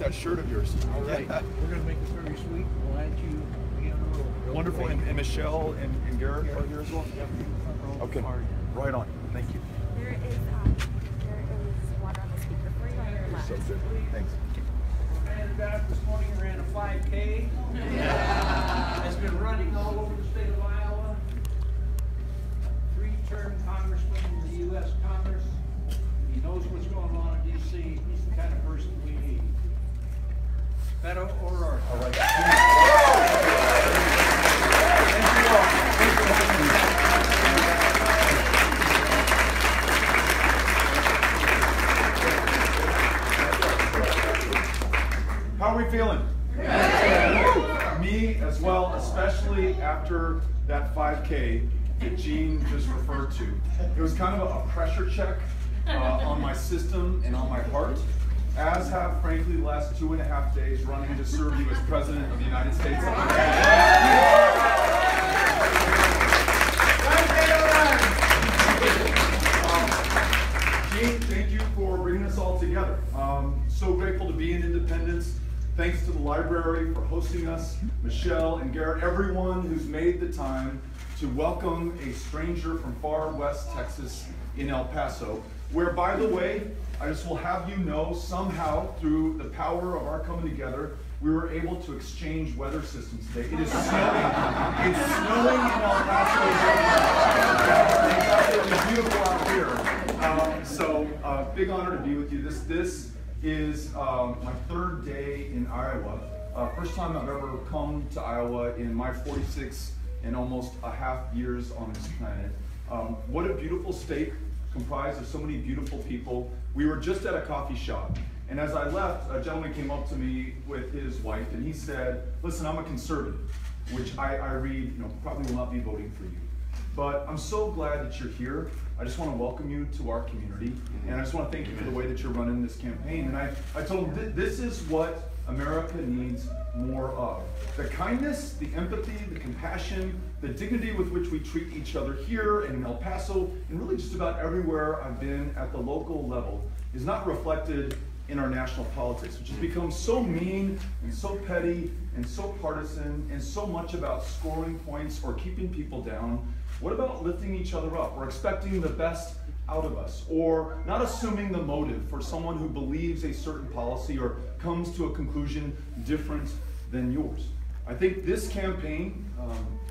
that shirt of yours. All right, we're going to make this very sweet. We'll let you be on the road. Wonderful. And Michelle and Garrett are here as well? Yep, front row. Okay, right on. Thank you. There is water on the speaker for you on your left. So good. Thanks. And got up this morning and ran a 5K. Has been running all over the state of Iowa. 3-term congressman in the U.S. Congress. He knows what's going on in D.C. He's the kind of person we need. Beto or All right. Thank you all. How are we feeling? Me as well, especially after that 5K that Gene just referred to. It was kind of a pressure check on my system and on my heart, as have, frankly, the last 2.5 days running to serve you as President of the United States. Gene, thank you for bringing us all together. So grateful to be in Independence. Thanks to the library for hosting us, Michelle and Garrett, everyone who's made the time to welcome a stranger from far west Texas in El Paso, where, by the way, I just will have you know, somehow, through the power of our coming together, we were able to exchange weather systems today. It is snowing. It's snowing in El Paso. It's absolutely beautiful out here. So, big honor to be with you. This is my 3rd day in Iowa. First time I've ever come to Iowa in my 46 and almost a half years on this planet. What a beautiful state, comprised of so many beautiful people. We were just at a coffee shop, and as I left, a gentleman came up to me with his wife, and he said, listen, I'm a conservative, which I read, probably will not be voting for you. But I'm so glad that you're here. I just want to welcome you to our community, and I just want to thank you for the way that you're running this campaign. And I told him, this is what America needs more of. The kindness, the empathy, the compassion, the dignity with which we treat each other here and in El Paso, and really just about everywhere I've been at the local level, is not reflected in our national politics, which has become so mean and so petty and so partisan and so much about scoring points or keeping people down. What about lifting each other up or expecting the best out of us, or not assuming the motive for someone who believes a certain policy or comes to a conclusion different than yours? I think this campaign,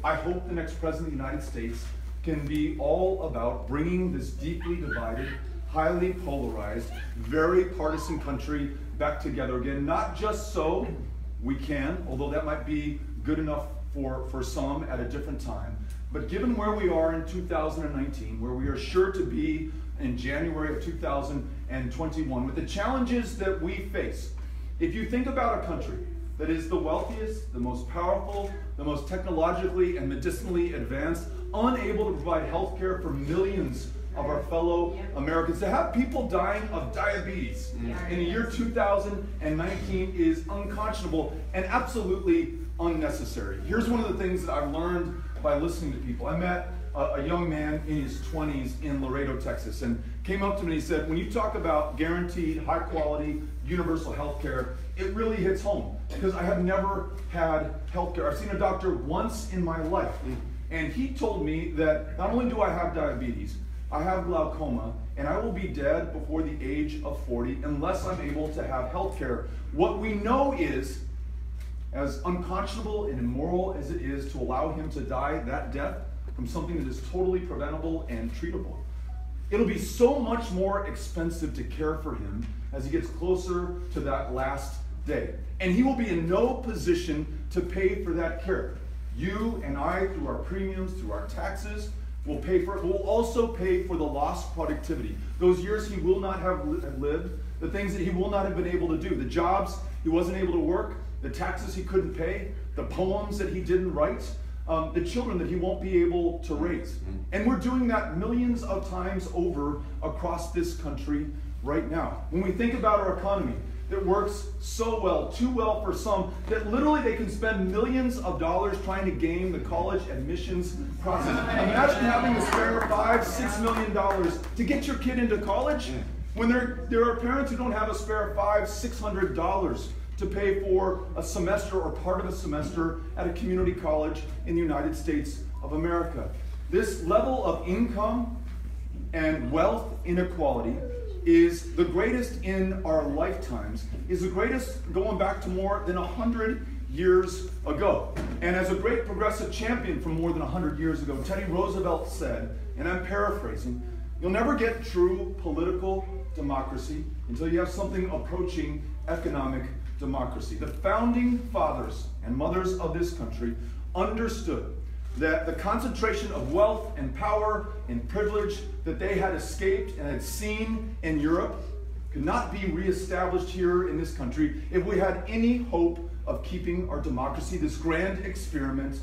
I hope the next President of the United States can be all about bringing this deeply divided, highly polarized, very partisan country back together again, not just so we can, although that might be good enough for some at a different time, but given where we are in 2019, where we are sure to be in January of 2021, with the challenges that we face, if you think about a country that is the wealthiest, the most powerful, the most technologically and medicinally advanced, unable to provide health care for millions of our fellow Americans, to have people dying of diabetes in the year 2019 is unconscionable and absolutely unnecessary. Here's one of the things that I've learned by listening to people. I met a young man in his 20s in Laredo, Texas, and came up to me and he said, when you talk about guaranteed, high quality, universal health care, it really hits home, because I have never had health care. I've seen a doctor once in my life, and he told me that not only do I have diabetes, I have glaucoma, and I will be dead before the age of 40 unless I'm able to have health care. What we know is, as unconscionable and immoral as it is to allow him to die that death from something that is totally preventable and treatable, it'll be so much more expensive to care for him as he gets closer to that last day. And he will be in no position to pay for that care. You and I, through our premiums, through our taxes, will pay for it. We'll also pay for the lost productivity. Those years he will not have lived, the things that he will not have been able to do, the jobs he wasn't able to work, the taxes he couldn't pay, the poems that he didn't write, the children that he won't be able to raise. And we're doing that millions of times over across this country right now. When we think about our economy that works so well, too well for some, that literally they can spend millions of dollars trying to game the college admissions process. Imagine having to spare $5–6 million to get your kid into college when there are parents who don't have a spare $500–600 to pay for a semester or part of a semester at a community college in the United States of America. This level of income and wealth inequality is the greatest in our lifetimes, is the greatest going back to more than 100 years ago. And as a great progressive champion from more than 100 years ago, Teddy Roosevelt said, and I'm paraphrasing, "You'll never get true political democracy until you have something approaching economic democracy." The founding fathers and mothers of this country understood that the concentration of wealth and power and privilege that they had escaped and had seen in Europe could not be reestablished here in this country if we had any hope of keeping our democracy, this grand experiment,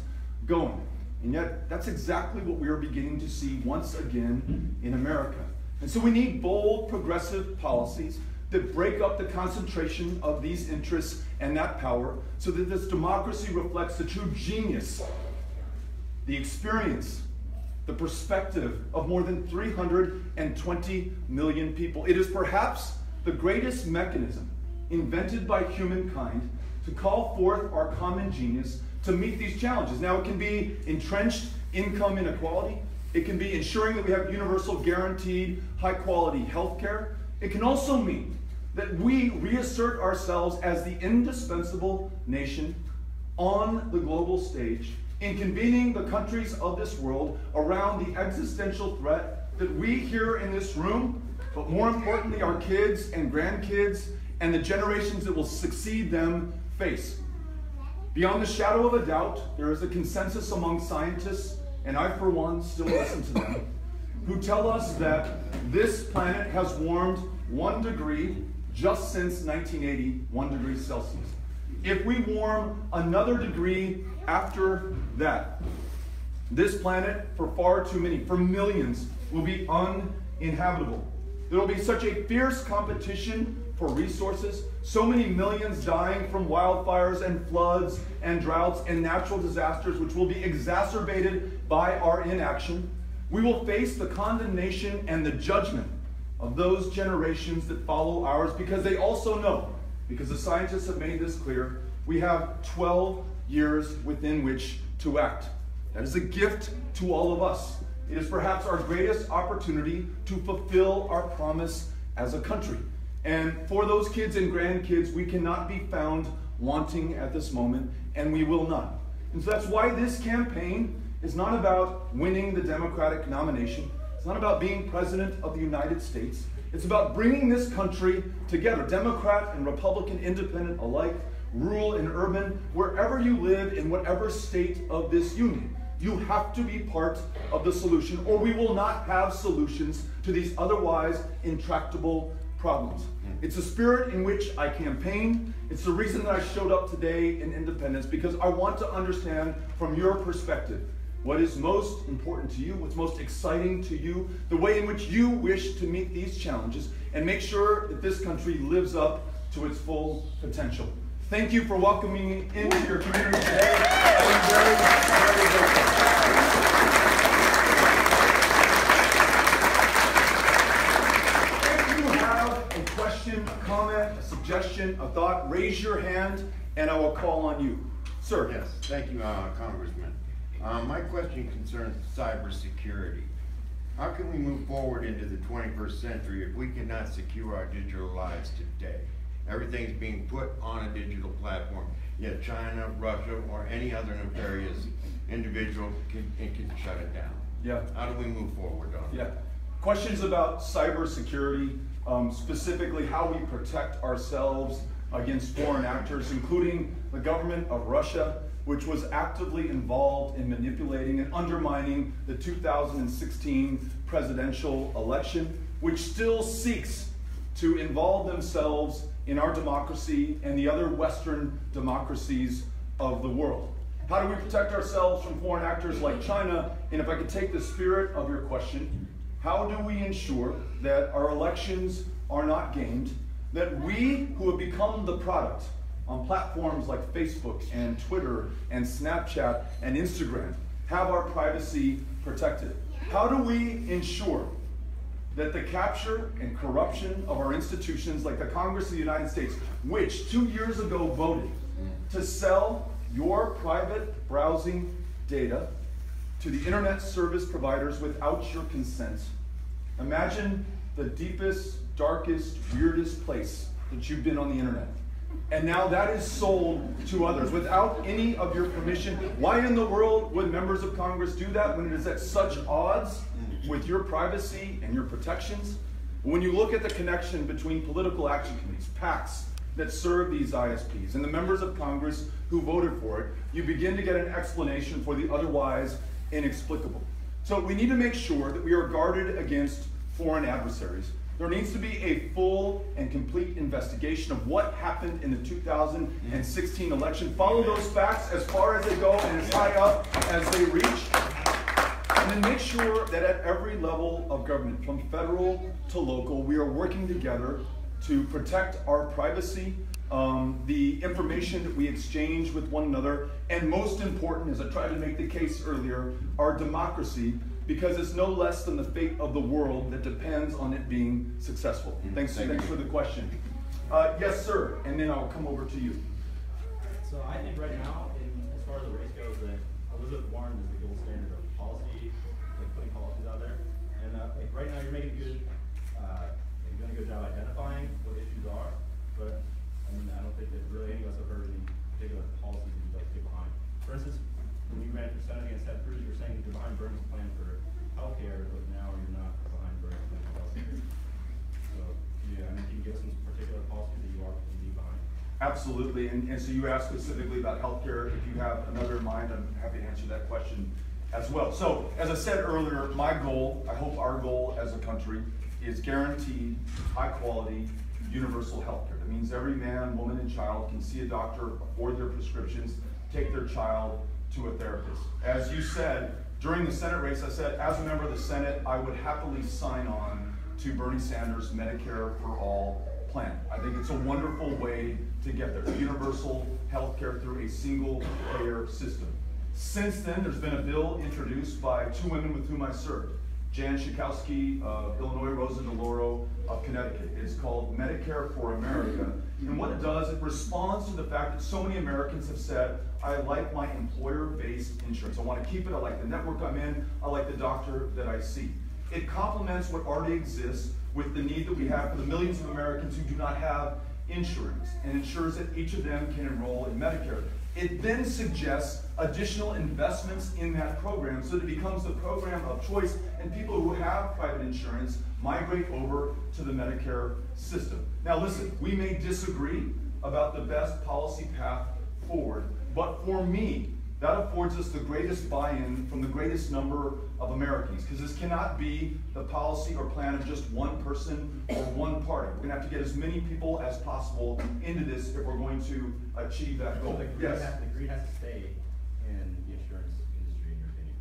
going. And yet, that's exactly what we are beginning to see once again in America. And so we need bold, progressive policies that break up the concentration of these interests and that power so that this democracy reflects the true genius, the experience, the perspective of more than 320 million people. It is perhaps the greatest mechanism invented by humankind to call forth our common genius to meet these challenges. Now, it can be entrenched income inequality. It can be ensuring that we have universal, guaranteed, high-quality health care. It can also mean that we reassert ourselves as the indispensable nation on the global stage in convening the countries of this world around the existential threat that we here in this room, but more importantly, our kids and grandkids and the generations that will succeed them face. Beyond the shadow of a doubt, there is a consensus among scientists, and I, for one, still listen to them, who tell us that this planet has warmed 1 degree just since 1980, 1 degree Celsius. If we warm another degree after that, this planet, for far too many, for millions, will be uninhabitable. There will be such a fierce competition for resources, so many millions dying from wildfires and floods and droughts and natural disasters, which will be exacerbated by our inaction. We will face the condemnation and the judgment of those generations that follow ours, because they also know, because the scientists have made this clear, we have 12 years within which to act. That is a gift to all of us. It is perhaps our greatest opportunity to fulfill our promise as a country. And for those kids and grandkids, we cannot be found wanting at this moment, and we will not. And so that's why this campaign is not about winning the Democratic nomination. It's not about being president of the United States. It's about bringing this country together, Democrat and Republican, independent alike, rural and urban, wherever you live in whatever state of this union. You have to be part of the solution, or we will not have solutions to these otherwise intractable problems. It's the spirit in which I campaign. It's the reason that I showed up today in Independence, because I want to understand from your perspective what is most important to you, what's most exciting to you, the way in which you wish to meet these challenges, and make sure that this country lives up to its full potential. Thank you for welcoming me into your community today. I'm very, very grateful. If you have a question, a comment, a suggestion, a thought, raise your hand and I will call on you. Sir. Yes, thank you, Congressman. My question concerns cybersecurity. How can we move forward into the 21st century if we cannot secure our digital lives today? Everything's being put on a digital platform, yet China, Russia, or any other nefarious individual can shut it down. Yeah. How do we move forward on it? Yeah. Questions about cybersecurity, specifically how we protect ourselves against foreign actors, including the government of Russia, which was actively involved in manipulating and undermining the 2016 presidential election, which still seeks to involve themselves in our democracy and the other Western democracies of the world. How do we protect ourselves from foreign actors like China? And if I could take the spirit of your question, how do we ensure that our elections are not gamed, that we who have become the product on platforms like Facebook and Twitter and Snapchat and Instagram have our privacy protected? How do we ensure that the capture and corruption of our institutions like the Congress of the United States, which 2 years ago voted to sell your private browsing data to the internet service providers without your consent. Imagine the deepest, darkest, weirdest place that you've been on the internet. And now that is sold to others without any of your permission. Why in the world would members of Congress do that when it is at such odds with your privacy and your protections? When you look at the connection between political action committees, PACs, that serve these ISPs, and the members of Congress who voted for it, you begin to get an explanation for the otherwise inexplicable. So we need to make sure that we are guarded against foreign adversaries. There needs to be a full and complete investigation of what happened in the 2016 election. Follow those facts as far as they go and as high up as they reach. And then make sure that at every level of government, from federal to local, we are working together to protect our privacy, the information that we exchange with one another, and most important, as I tried to make the case earlier, our democracy, because it's no less than the fate of the world that depends on it being successful. Thanks for the question. Yes, sir, and then I'll come over to you. So I think right now, as far as the race goes, that Elizabeth Warren is the gold standard of policy, like putting policies out there. And like right now, you're making you've done a good job identifying what issues are, but I mean, I don't think that really any of us have heard any particular policies that you'd like to get behind. For instance, when you ran for Senate against Ted Cruz, you were saying that you're behind Bernie's plan for healthcare, but now you're not behind Bernie's plan for healthcare. So, yeah, I mean, can you give us some particular policies that you are behind? Absolutely, and so you asked specifically about healthcare. If you have another in mind, I'm happy to answer that question as well. So, as I said earlier, my goal, I hope our goal as a country, is guaranteed, high-quality, universal healthcare. That means every man, woman, and child can see a doctor, afford their prescriptions, take their child to a therapist. As you said, during the Senate race, I said, as a member of the Senate, I would happily sign on to Bernie Sanders' Medicare for All plan. I think it's a wonderful way to get there. Universal healthcare through a single-payer system. Since then, there's been a bill introduced by two women with whom I served. Jan Schakowsky of Illinois, Rosa DeLauro of Connecticut. It's called Medicare for America. And what it does, it responds to the fact that so many Americans have said, I like my employer-based insurance. I want to keep it. I like the network I'm in. I like the doctor that I see. It complements what already exists with the need that we have for the millions of Americans who do not have insurance, and ensures that each of them can enroll in Medicare. It then suggests additional investments in that program so that it becomes the program of choice, and people who have private insurance migrate over to the Medicare system. Now listen, we may disagree about the best policy path forward, but for me, that affords us the greatest buy-in from the greatest number of Americans, because this cannot be the policy or plan of just one person or one party. We're going to have to get as many people as possible into this if we're going to achieve that goal. So the greed has to stay in the insurance industry, in your opinion?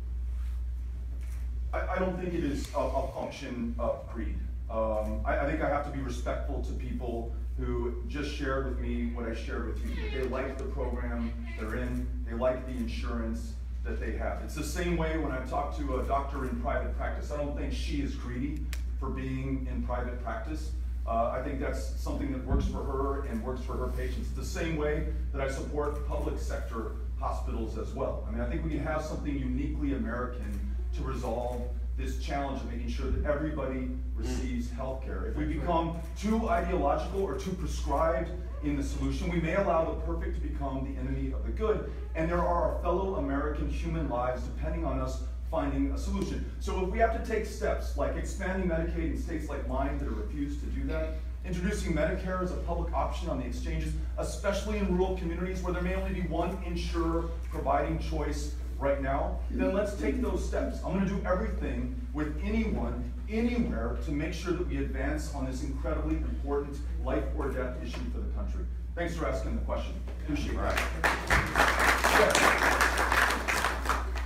I don't think it is a function of greed. I think I have to be respectful to people who just shared with me what I shared with you. They like the program they're in, they like the insurance that they have. It's the same way when I talk to a doctor in private practice. I don't think she is greedy for being in private practice. I think that's something that works for her and works for her patients. It's the same way that I support public sector hospitals as well. I mean, I think we can have something uniquely American to resolve this challenge of making sure that everybody receives health care. If we become too ideological or too prescribed in the solution, we may allow the perfect to become the enemy of the good, and there are our fellow American human lives depending on us finding a solution. So if we have to take steps like expanding Medicaid in states like mine that have refused to do that, introducing Medicare as a public option on the exchanges, especially in rural communities where there may only be one insurer providing choice right now, then let's take those steps. I'm going to do everything with anyone, anywhere, to make sure that we advance on this incredibly important life or death issue for the country. Thanks for asking the question. Appreciate it.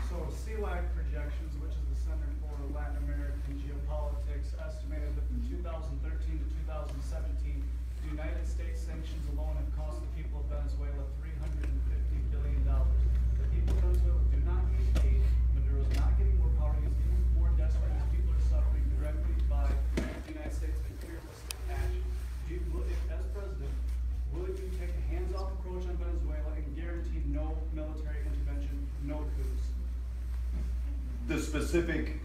So CLAG projections, which is the Center for Latin American Geopolitics, estimated that from 2013 to 2017, the United States sanctions alone have cost the people of Venezuela $350 billion. The people of Venezuela do not need aid. Maduro is not getting more power. He's getting more desperate. These people are suffering directly by The specific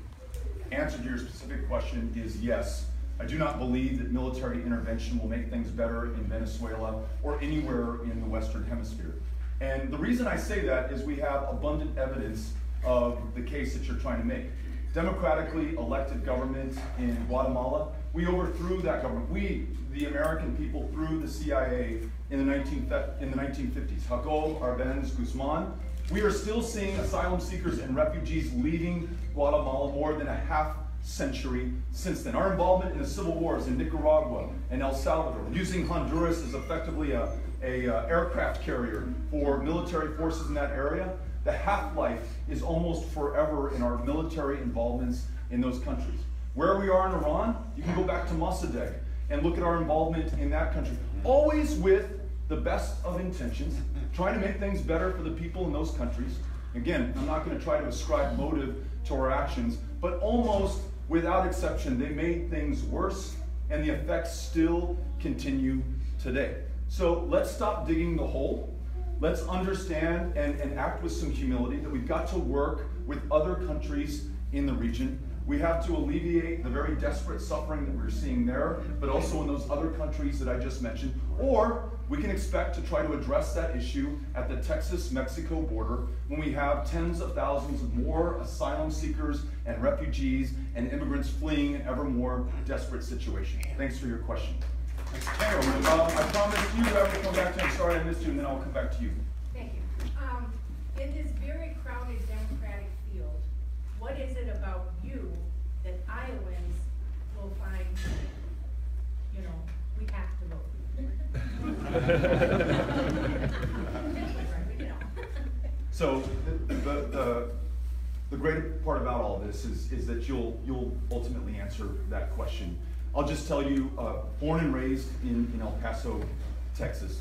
answer to your specific question is yes. I do not believe that military intervention will make things better in Venezuela or anywhere in the Western Hemisphere. And the reason I say that is we have abundant evidence of the case that you're trying to make. Democratically elected government in Guatemala, we overthrew that government. We, the American people, threw the CIA in the 1950s. Jacob Arbenz Guzman. We are still seeing asylum seekers and refugees leaving Guatemala more than a half century since then. Our involvement in the civil wars in Nicaragua and El Salvador, using Honduras as effectively a aircraft carrier for military forces in that area, the half-life is almost forever in our military involvements in those countries. Where we are in Iran, you can go back to Mossadegh and look at our involvement in that country. Always with the best of intentions, trying to make things better for the people in those countries. Again, I'm not going to try to ascribe motive to our actions, but almost without exception, they made things worse, and the effects still continue today. So let's stop digging the hole. Let's understand and act with some humility that we've got to work with other countries in the region. We have to alleviate the very desperate suffering that we're seeing there, but also in those other countries that I just mentioned. Or we can expect to try to address that issue at the Texas-Mexico border when we have tens of thousands of more asylum seekers and refugees and immigrants fleeing an ever more desperate situation. Thanks for your question. I promised you I would come back to you. I'm sorry I missed you, and then I'll come back to you. Thank you. In this very crowded Democratic field, what is it about you that Iowans will find, you know, we have to vote? So the great part about all this is that you'll ultimately answer that question. I'll just tell you, born and raised in El Paso, Texas,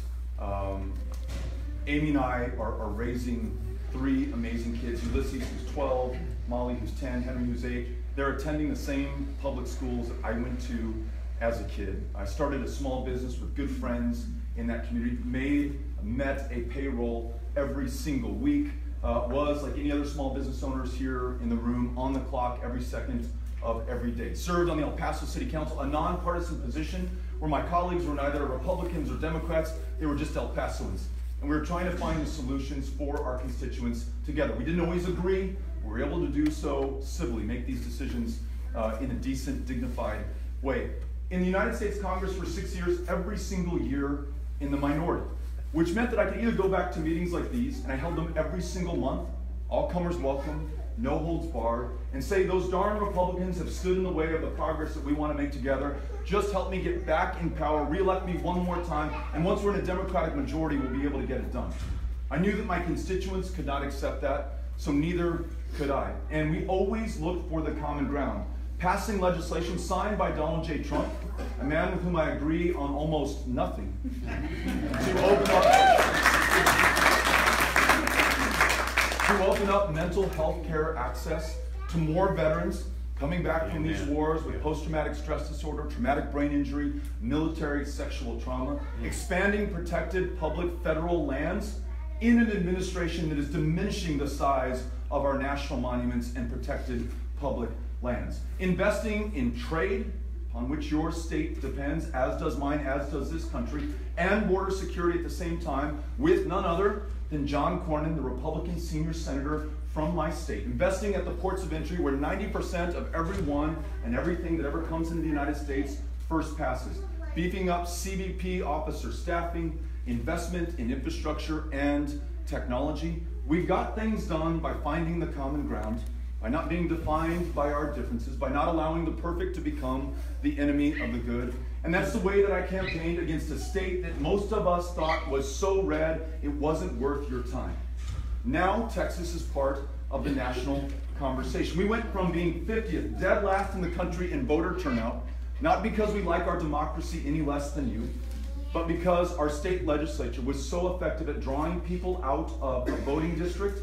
Amy and I are raising three amazing kids. Ulysses, who's 12, Molly, who's 10, Henry, who's 8. They're attending the same public schools that I went to as a kid. I started a small business with good friends in that community, met a payroll every single week, was, like any other small business owners here in the room, on the clock every second of every day. Served on the El Paso City Council, a nonpartisan position where my colleagues were neither Republicans or Democrats, they were just El Pasoans. And we were trying to find the solutions for our constituents together. We didn't always agree, we were able to do so civilly, make these decisions in a decent, dignified way. In the United States Congress for 6 years, every single year in the minority, which meant that I could either go back to meetings like these, and I held them every single month, all comers welcome, no holds barred, and say those darn Republicans have stood in the way of the progress that we want to make together. Just help me get back in power, re-elect me one more time, and once we're in a Democratic majority, we'll be able to get it done. I knew that my constituents could not accept that, so neither could I. And we always looked for the common ground. Passing legislation signed by Donald J. Trump, a man with whom I agree on almost nothing, to open up mental health care access to more veterans coming back from these wars with post-traumatic stress disorder, traumatic brain injury, military sexual trauma, expanding protected public federal lands in an administration that is diminishing the size of our national monuments and protected public lands. Investing in trade, on which your state depends, as does mine, as does this country, and border security at the same time, with none other than John Cornyn, the Republican senior senator from my state. Investing at the ports of entry where 90% of everyone and everything that ever comes into the United States first passes. Beefing up CBP officer staffing, investment in infrastructure and technology. We got things done by finding the common ground, by not being defined by our differences, by not allowing the perfect to become the enemy of the good. And that's the way that I campaigned against a state that most of us thought was so red it wasn't worth your time. Now Texas is part of the national conversation. We went from being 50th, dead last in the country in voter turnout, not because we like our democracy any less than you, but because our state legislature was so effective at drawing people out of a voting district,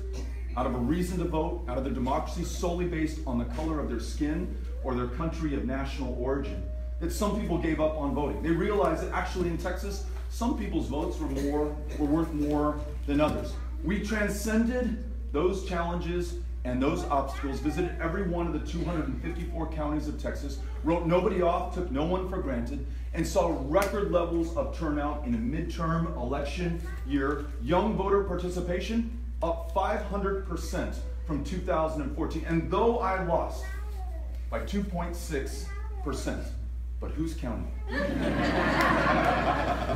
out of a reason to vote, out of their democracy solely based on the color of their skin or their country of national origin, that some people gave up on voting. They realized that actually in Texas, some people's votes were worth more than others. We transcended those challenges and those obstacles, visited every one of the 254 counties of Texas, wrote nobody off, took no one for granted, and saw record levels of turnout in a midterm election year. Young voter participation up 500% from 2014. And though I lost by 2.6%, but who's counting?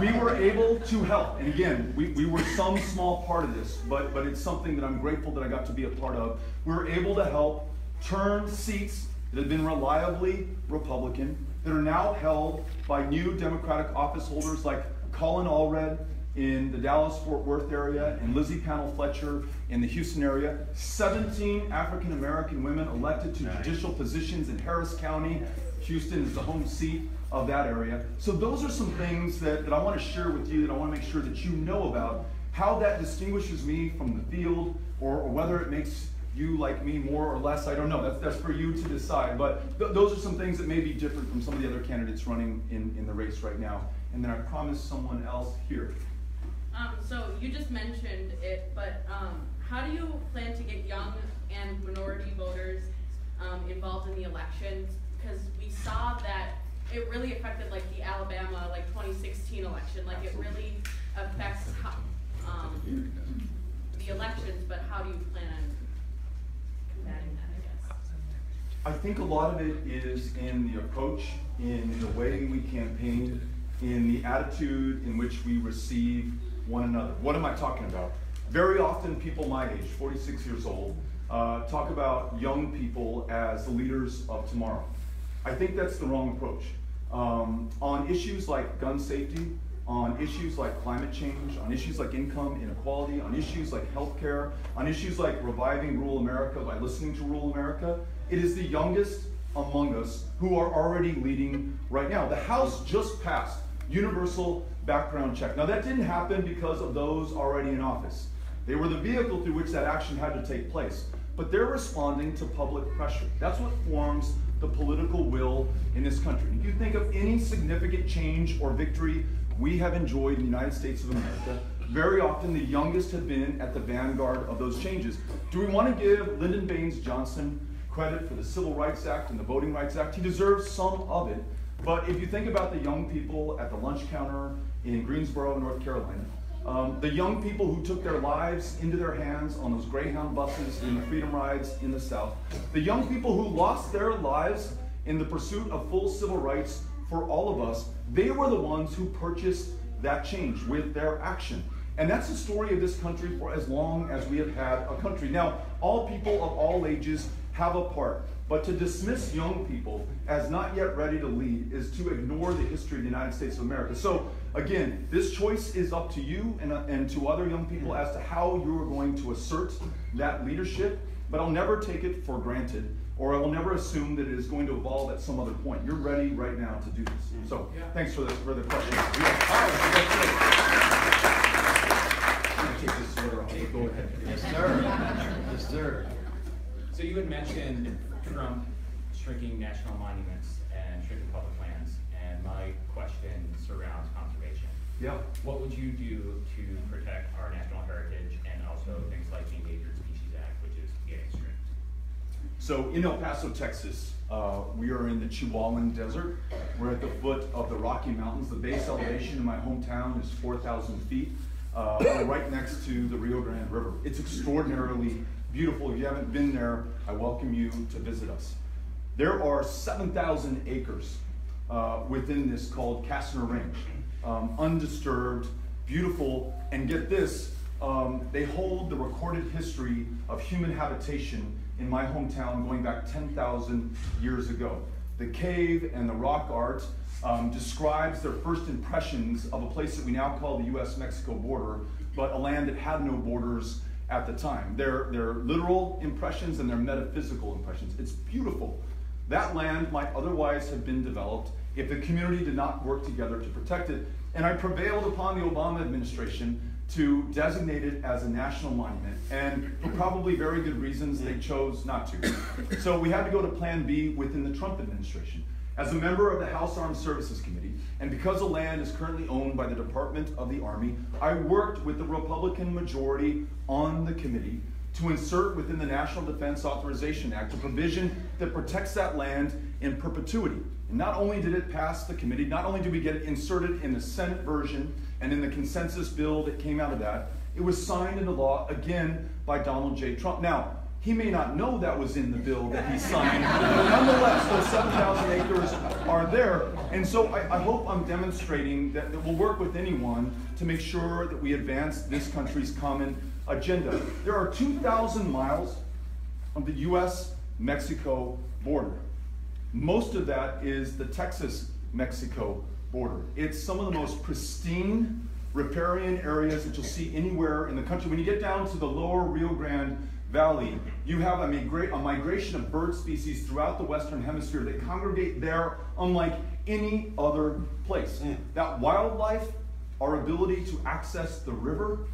We were able to help. And again, we were some small part of this, but it's something that I'm grateful that I got to be a part of. We were able to help turn seats that had been reliably Republican, that are now held by new Democratic office holders like Colin Allred in the Dallas-Fort Worth area and Lizzie Panel Fletcher in the Houston area. 17 African American women elected to judicial positions in Harris County. Houston is the home seat of that area. So those are some things that I want to share with you, that I want to make sure that you know about, how that distinguishes me from the field, or whether it makes you like me more or less. I don't know. That's for you to decide. But those are some things that may be different from some of the other candidates running in the race right now. And then I promised someone else here. So you just mentioned it, but how do you plan to get young and minority voters involved in the elections? Because we saw that it really affected like the Alabama 2016 election. Like it really affects how, the elections, but how do you plan on combating that, I guess? I think a lot of it is in the approach, in the way we campaign, in the attitude in which we receive one another. What am I talking about? Very often people my age, 46 years old, talk about young people as the leaders of tomorrow. I think that's the wrong approach. On issues like gun safety, on issues like climate change, on issues like income inequality, on issues like healthcare, on issues like reviving rural America by listening to rural America, it is the youngest among us who are already leading right now. The House just passed universal background check. Now that didn't happen because of those already in office. They were the vehicle through which that action had to take place. But they're responding to public pressure. That's what forms the political will in this country. If you think of any significant change or victory we have enjoyed in the United States of America, very often the youngest have been at the vanguard of those changes. Do we want to give Lyndon Baines Johnson credit for the Civil Rights Act and the Voting Rights Act? He deserves some of it. But if you think about the young people at the lunch counter in Greensboro, North Carolina, the young people who took their lives into their hands on those Greyhound buses in the Freedom Rides in the South, the young people who lost their lives in the pursuit of full civil rights for all of us, they were the ones who purchased that change with their action. And that's the story of this country for as long as we have had a country. Now, all people of all ages have a part, but to dismiss young people as not yet ready to lead is to ignore the history of the United States of America. So again, this choice is up to you and to other young people as to how you are going to assert that leadership, but I'll never take it for granted, or I will never assume that it is going to evolve at some other point. You're ready right now to do this. So thanks for the question. Take this sweater off. Go ahead. Yes, sir. Yes, sir. So you had mentioned Trump shrinking national monuments and shrinking public lands, and my question surrounds conservation. Yeah. What would you do to protect our national heritage and also things like the Endangered Species Act, which is getting strict? So in El Paso, Texas, we are in the Chihuahuan Desert. We're at the foot of the Rocky Mountains. The base elevation in my hometown is 4,000 feet. We're right next to the Rio Grande River. It's extraordinarily beautiful. If you haven't been there, I welcome you to visit us. There are 7,000 acres within this called Kastner Range. Undisturbed, beautiful, and get this, they hold the recorded history of human habitation in my hometown going back 10,000 years ago. The cave and the rock art describes their first impressions of a place that we now call the US-Mexico border, but a land that had no borders at the time. They're literal impressions and they're metaphysical impressions. It's beautiful. That land might otherwise have been developed if the community did not work together to protect it. And I prevailed upon the Obama administration to designate it as a national monument. And for probably very good reasons, they chose not to. So we had to go to Plan B within the Trump administration. As a member of the House Armed Services Committee, and because the land is currently owned by the Department of the Army, I worked with the Republican majority on the committee to insert within the National Defense Authorization Act a provision that protects that land in perpetuity. And not only did it pass the committee, not only did we get it inserted in the Senate version and in the consensus bill that came out of that, it was signed into law again by Donald J. Trump. Now, he may not know that was in the bill that he signed, but nonetheless, those 7,000 acres are there. And so I hope I'm demonstrating that we'll work with anyone to make sure that we advance this country's common agenda. There are 2,000 miles of the U.S.-Mexico border. Most of that is the Texas-Mexico border. It's some of the most pristine riparian areas that you'll see anywhere in the country. When you get down to the lower Rio Grande Valley, you have a migration of bird species throughout the Western Hemisphere that congregate there unlike any other place. That wildlife, our ability to access the river,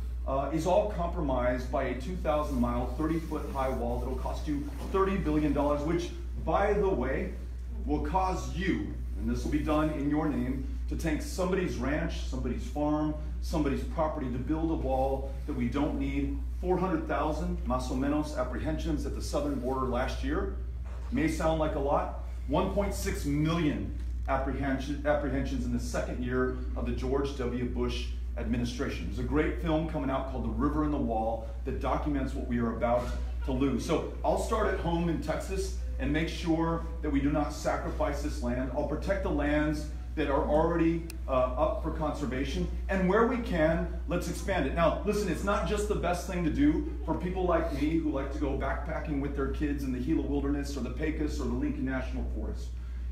is all compromised by a 2,000-mile, 30-foot-high wall that will cost you $30 billion, which, by the way, will cause you, and this will be done in your name, to take somebody's ranch, somebody's farm, somebody's property to build a wall that we don't need. 400,000, más o menos, apprehensions at the southern border last year. May sound like a lot. 1.6 million apprehensions in the second year of the George W. Bush administration. There's a great film coming out called The River and the Wall that documents what we are about to lose. So I'll start at home in Texas and make sure that we do not sacrifice this land. I'll protect the lands that are already up for conservation, and where we can, let's expand it. Now, listen, it's not just the best thing to do for people like me who like to go backpacking with their kids in the Gila Wilderness or the Pecos or the Lincoln National Forest.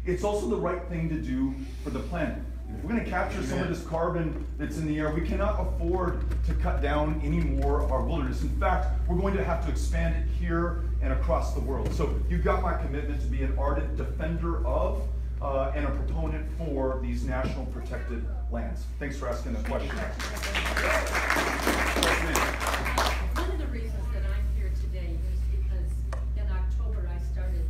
It's also the right thing to do for the planet. If we're going to capture some of this carbon that's in the air, we cannot afford to cut down any more of our wilderness. In fact, we're going to have to expand it here and across the world. So you've got my commitment to be an ardent defender of and a proponent for these national protected lands. Thanks for asking that question. One of the reasons that I'm here today is because in October I started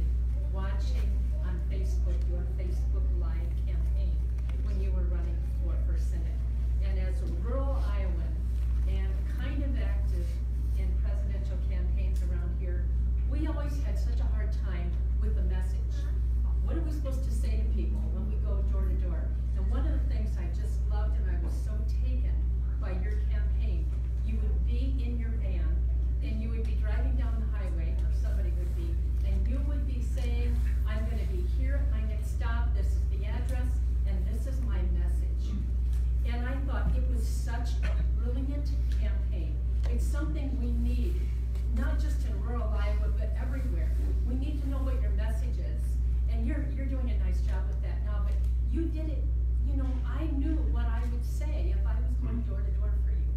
watching on Facebook your Facebook Live campaign when you were running for Senate. And as a rural Iowan and kind of active in presidential campaigns around here, we always had such a hard time with the message. What are we supposed to say to people when we go door to door? And one of the things I just loved, and I was so taken by your campaign, you would be in your van and you would be driving down the highway, or somebody would be, and you would be saying, I'm going to be here at my next stop, this is the address, and this is my message. And I thought it was such a brilliant campaign. It's something we need, not just in rural Iowa, but everywhere. We need to know what your message is. And you're doing a nice job with that now, but you did it, you know, I knew what I would say if I was going door to door for you.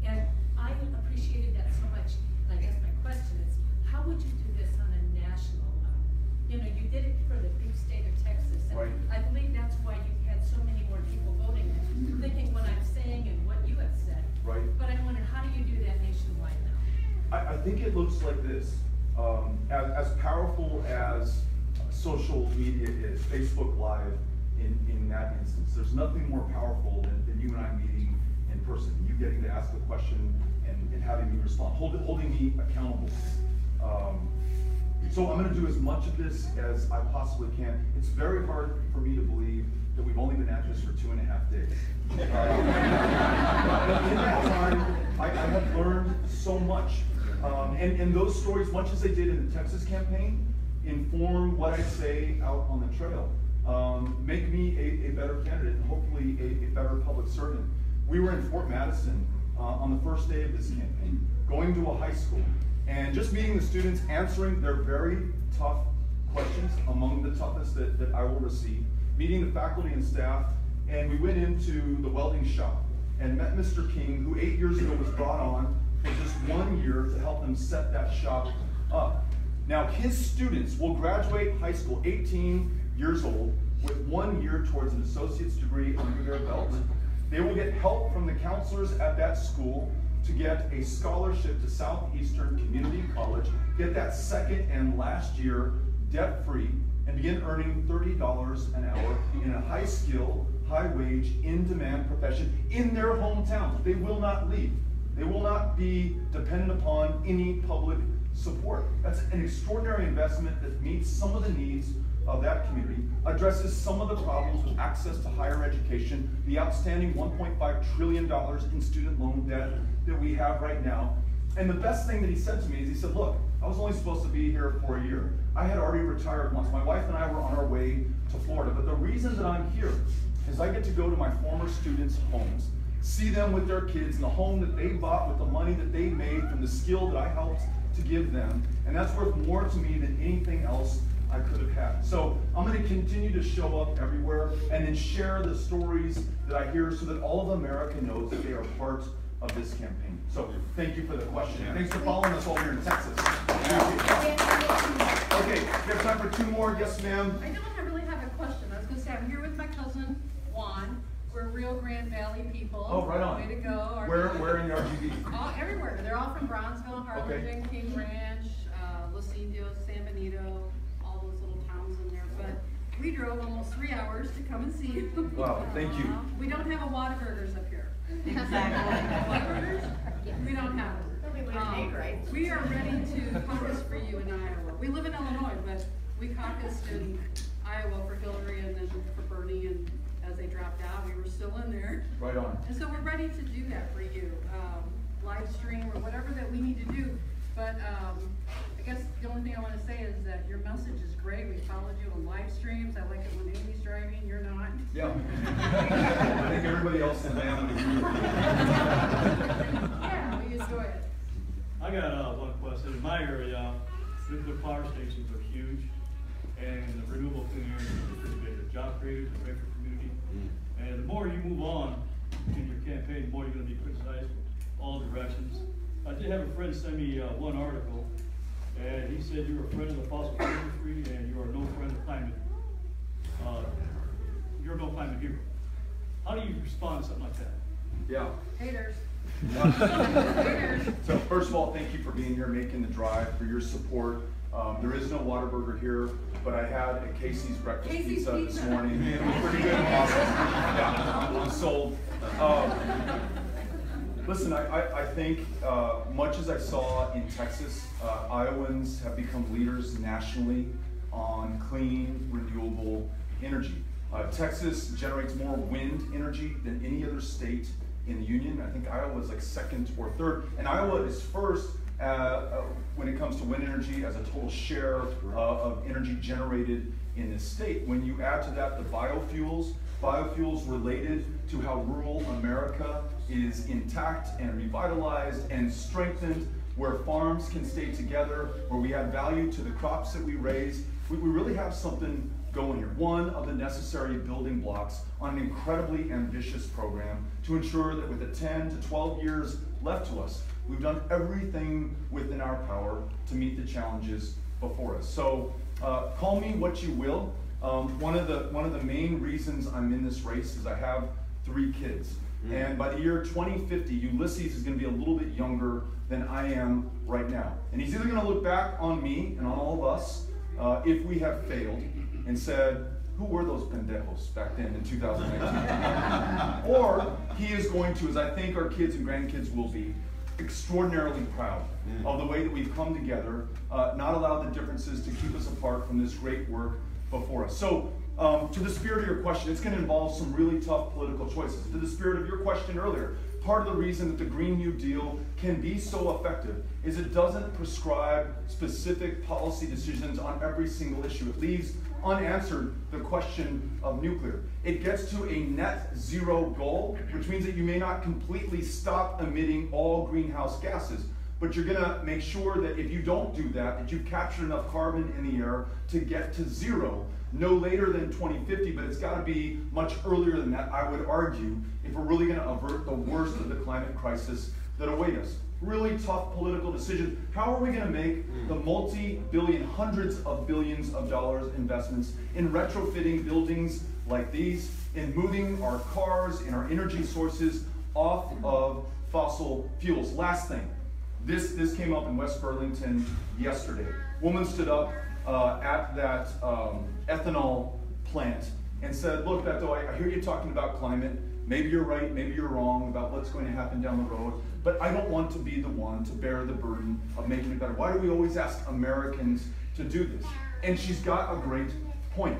And I appreciated that so much. And I guess my question is, how would you do this on a national level? You know, you did it for the big state of Texas. And right. I believe that's why you had so many more people voting, thinking what I'm saying and what you have said. Right. But I wonder, how do you do that nationwide now? I think it looks like this. As powerful as social media is, Facebook Live in that instance, there's nothing more powerful than you and I meeting in person, you getting to ask a question and having me respond, holding me accountable. So I'm going to do as much of this as I possibly can. It's very hard for me to believe that we've only been at this for 2.5 days. But in that time, I have learned so much. And those stories, much as they did in the Texas campaign, inform what I say out on the trail. Make me a better candidate and hopefully a better public servant. We were in Fort Madison on the first day of this campaign, going to a high school, and just meeting the students, answering their very tough questions, among the toughest that I will receive, meeting the faculty and staff, and we went into the welding shop and met Mr. King, who 8 years ago was brought on for just 1 year to help them set that shop up. Now, his students will graduate high school 18 years old with 1 year towards an associate's degree under their belt. They will get help from the counselors at that school to get a scholarship to Southeastern Community College, get that second and last year debt-free, and begin earning $30 an hour in a high-skill, high-wage, in-demand profession in their hometown. They will not leave. They will not be dependent upon any public support. That's an extraordinary investment that meets some of the needs of that community, addresses some of the problems with access to higher education, the outstanding $1.5 trillion in student loan debt that we have right now. And the best thing that he said to me is, he said, look, I was only supposed to be here for a year. I had already retired once. My wife and I were on our way to Florida, but the reason that I'm here is I get to go to my former students' homes, see them with their kids in the home that they bought with the money that they made from the skill that I helped to give them, and that's worth more to me than anything else I could have had. So I'm going to continue to show up everywhere and then share the stories that I hear so that all of America knows that they are part of this campaign. So thank you for the question. Thanks for following us over here in Texas. Okay, we have time for two more. Yes, ma'am. I don't really have a question. I was going to say, I'm here with my cousin, Juan. We're Rio Grande Valley people. Oh, right on. Way to go. Where in the RGV? All, everywhere. They're all from Bronzeville, Harlingen, King Ranch, Los Indios, San Benito, all those little towns in there. But we drove almost 3 hours to come and see you. Wow, thank you. We don't have a Whataburgers up here. Exactly. Whataburgers? We don't have them. We are ready to caucus for you in Iowa. We live in Illinois, but we caucused in Iowa for Hillary and then for Bernie, and as they dropped out, we were still in there. Right on. And so we're ready to do that for you, live stream or whatever that we need to do. But I guess the only thing I want to say is that your message is great. We followed you on live streams. I like it when Amy's driving, you're not. Yeah. I think everybody else in the family agrees with you. Yeah, we enjoy it. I got one question. In my area, nuclear power stations are huge, and the renewable clean energy is pretty big. The job creators, the great for community. And the more you move on in your campaign, the more you're going to be criticized from all directions. I did have a friend send me one article, and he said you're a friend of the fossil fuel industry and you are no friend of climate. You're no climate hero. How do you respond to something like that? Yeah. Haters. So first of all, thank you for being here, making the drive, for your support. There is no Whataburger here, but I had a Casey's breakfast pizza this morning. It was pretty good and awesome. Yeah, I'm sold. Listen, I think much as I saw in Texas, Iowans have become leaders nationally on clean, renewable energy. Texas generates more wind energy than any other state in the union. I think Iowa is like second or third, and Iowa is first when it comes to wind energy as a total share of energy generated in this state. When you add to that the biofuels related to how rural America is intact and revitalized and strengthened, where farms can stay together, where we add value to the crops that we raise, we really have something going here. One of the necessary building blocks on an incredibly ambitious program to ensure that with the 10 to 12 years left to us, we've done everything within our power to meet the challenges before us. So call me what you will. One of the main reasons I'm in this race is I have 3 kids. And by the year 2050, Ulysses is going to be a little bit younger than I am right now. And he's either going to look back on me and on all of us if we have failed and said, who were those pendejos back then in 2019? Or he is going to, as I think our kids and grandkids will be, extraordinarily proud of the way that we've come together, not allow the differences to keep us apart from this great work before us. So, to the spirit of your question, it's going to involve some really tough political choices. To the spirit of your question earlier, part of the reason that the Green New Deal can be so effective is it doesn't prescribe specific policy decisions on every single issue. It leaves unanswered the question of nuclear. It gets to a net zero goal, which means that you may not completely stop emitting all greenhouse gases, but you're going to make sure that if you don't do that, that you've captured enough carbon in the air to get to zero no later than 2050, but it's got to be much earlier than that, I would argue, if we're really going to avert the worst of the climate crisis that await us. Really tough political decision. How are we going to make the multi-billion, hundreds of billions of dollars investments in retrofitting buildings like these, in moving our cars and our energy sources off of fossil fuels? Last thing, this came up in West Burlington yesterday. Woman stood up at that ethanol plant and said, look, Beto, I hear you talking about climate. Maybe you're right, maybe you're wrong about what's going to happen down the road, but I don't want to be the one to bear the burden of making it better. Why do we always ask Americans to do this? And she's got a great point.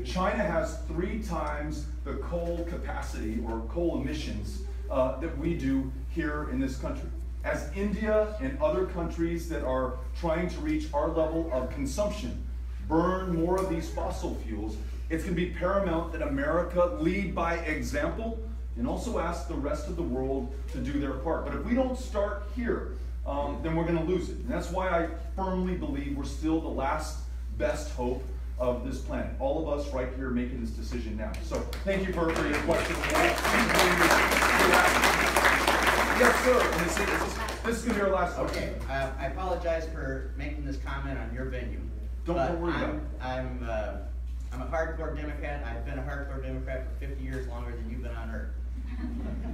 China has 3 times the coal capacity or coal emissions that we do here in this country. As India and other countries that are trying to reach our level of consumption burn more of these fossil fuels, it's going to be paramount that America lead by example and also ask the rest of the world to do their part. But if we don't start here, then we're going to lose it. And that's why I firmly believe we're still the last best hope of this planet. All of us right here making this decision now. So thank you for your question. Yes, sir. And this is going to be our last question. Okay. I apologize for making this comment on your venue. Don't worry about it. I'm a hardcore Democrat. I've been a hardcore Democrat for 50 years, longer than you've been on Earth.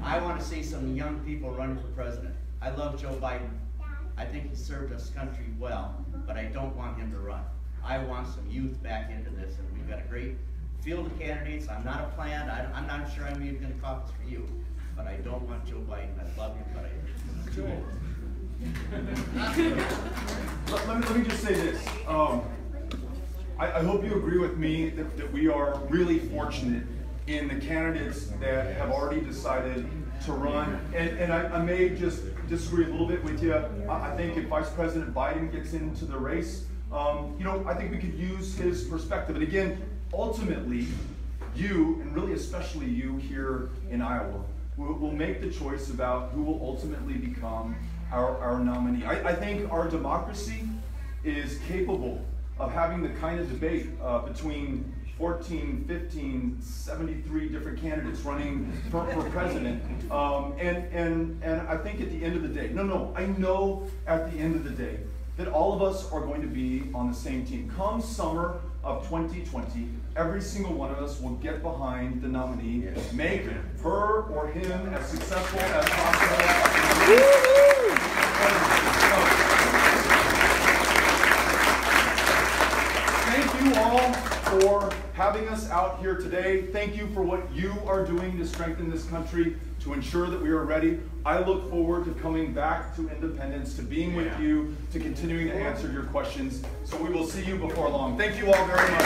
I want to see some young people running for president. I love Joe Biden. I think he served this country well, but I don't want him to run. I want some youth back into this, and we've got a great field of candidates. I'm not a plan. I'm not sure I'm even going to caucus for you, but I don't want Joe Biden. I love him, but I'm too old. Let me just say this. I hope you agree with me that we are really fortunate in the candidates that have already decided to run. And I may just disagree a little bit with you. I think if Vice President Biden gets into the race, I think we could use his perspective. And again, ultimately, you, and really especially you here in Iowa, will make the choice about who will ultimately become our nominee. I think our democracy is capable of having the kind of debate between 14, 15, 73 different candidates running for president. And I think at the end of the day, I know at the end of the day that all of us are going to be on the same team. Come summer of 2020, every single one of us will get behind the nominee, make her or him as successful as possible. Thank you all for having us out here today. Thank you for what you are doing to strengthen this country, to ensure that we are ready. I look forward to coming back to Independence, to being with you, to continuing to answer your questions. So we will see you before long. Thank you all very much.